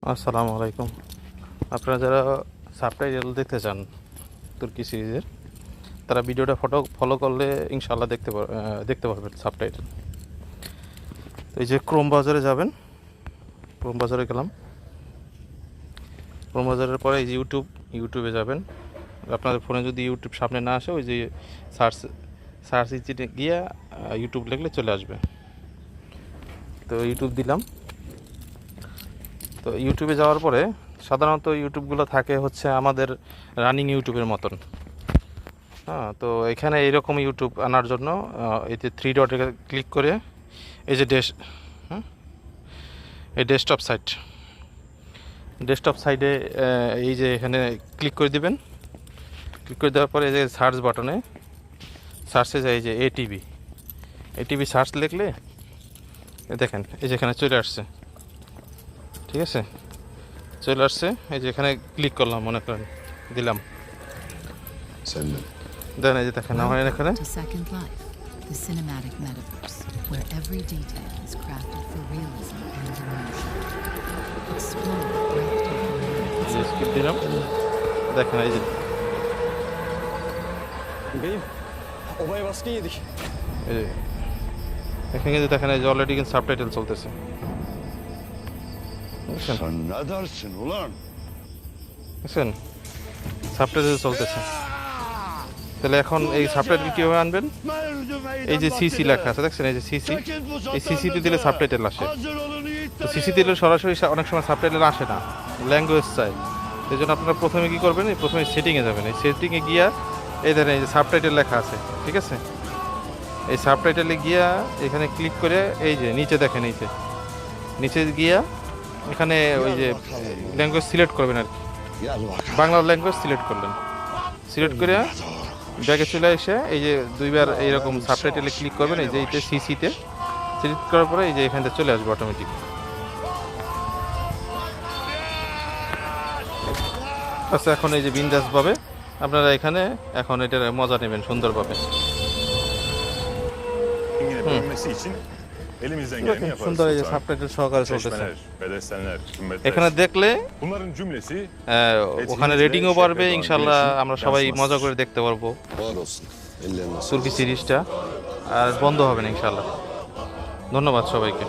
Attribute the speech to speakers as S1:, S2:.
S1: আসসালামু আলাইকুম। আপনারা যারা সাবটাইটেল দেখতে চান তুর্কি সিরিজের, তারা ভিডিওটা ফলো করলে ইনশাআল্লাহ দেখতে পারবেন সাবটাইটেল। তো এই যে ক্রোম বাজারে যাবেন, ক্রোম বাজারে গেলাম। ক্রোম বাজারের পরে এই যে ইউটিউবে যাবেন। আপনাদের ফোনে যদি ইউটিউব সামনে না আসে, ওই যে সার্চ ইঞ্জিনে গিয়ে ইউটিউব লিখলে চলে আসবে। তো ইউটিউব দিলাম। তো ইউটিউবে যাওয়ার পরে সাধারণত ইউটিউবগুলো থাকে হচ্ছে আমাদের রানিং ইউটিউবের মতন। হ্যাঁ, তো এখানে এইরকম ইউটিউব আনার জন্য এই যে থ্রি ডটে ক্লিক করে এই যে এই ডেস্কটপ সাইডে এই যে এখানে ক্লিক করে দিবেন। ক্লিক করে দেওয়ার পরে এই যে সার্চ বাটনে সার্চে যায় এই যে এটিভি সার্চ লিখলে দেখেন এই যে এখানে চলে আসছে। ঠিক আছে, চলে আসছে। এই যে এখানে ক্লিক করলাম, মনে করেন দিলাম, দেন এই যে দেখেন আমার এখানে
S2: The cinematic metaverse, where every detail is crafted for realism and emotion. Explore breathtaking
S1: skip দিলাম, দেখেন এই যে
S3: Beyim, obaya baskın yedik.
S1: এই যে এখানে কিন্তু দেখেন এই যে অলরেডি কিন্তু সাবটাইটেল চলতেছে। বুঝছেন?
S4: Sen ne dersin ulan?
S1: বুঝছেন, সাবটাইটেল চলতেছে। তাহলে এখন এই সাবটাইটেল কীভাবে আনবেন? এই যে সিসি লেখা আছে, দেখছেন এই যে সিসি, এই সিসিতে দিলে সাবটাইটেল আসে। তো সিসি দিলে সরাসরি অনেক সময় সাবটাইটেল আসে না, ল্যাঙ্গুয়েজ চাই। এই জন্য আপনারা প্রথমে কী করবেন, প্রথমে সেটিংয়ে যাবেন। এই সেটিংয়ে গিয়া এই ধরেন এই যে সাবটাইটেল লেখা আছে, ঠিক আছে, এই সাবটাইটেলে গিয়া এখানে ক্লিক করে এই যে নিচে দেখেন, নিচে গিয়া এখানে ওই যে ল্যাঙ্গুয়েজ সিলেক্ট করবেন আর কি।
S4: Gel bakalım.
S1: Bangla language select করলেন, সিলেক্ট করে ব্যাগে চলে এসে এই যে দুইবার এইরকম সাবটাইটেলে ক্লিক করবেন। এই যে এইতে সিসিতে সিলেক্ট করার পরে এই যে এখানটা চলে আসবে অটোমেটিক। আচ্ছা, এখন এই যে বিন্দাস পাবে আপনারা এখানে এখন এটার মজা নেবেন সুন্দরভাবে।
S5: Yine bölünmesi için elimizden geleni
S1: দেখেন
S5: yaparız.
S1: সুন্দর এই যে
S5: Sultanım.
S1: সাবটাইটেল সহকারে চলতেছে।
S5: Çeşmeler, bedestenler,
S1: এখানে
S5: kümbetler.
S1: দেখলে
S5: Bunların cümlesi
S1: ওখানে রেটিংও বাড়বে ইনশাল্লাহ। আমরা সবাই মজা করে দেখতে পারবো
S4: Var olsun. Ellerine sağlık.
S1: তুর্কি সিরিজটা, আর বন্ধ হবে না ইনশাল্লাহ। ধন্যবাদ সবাইকে।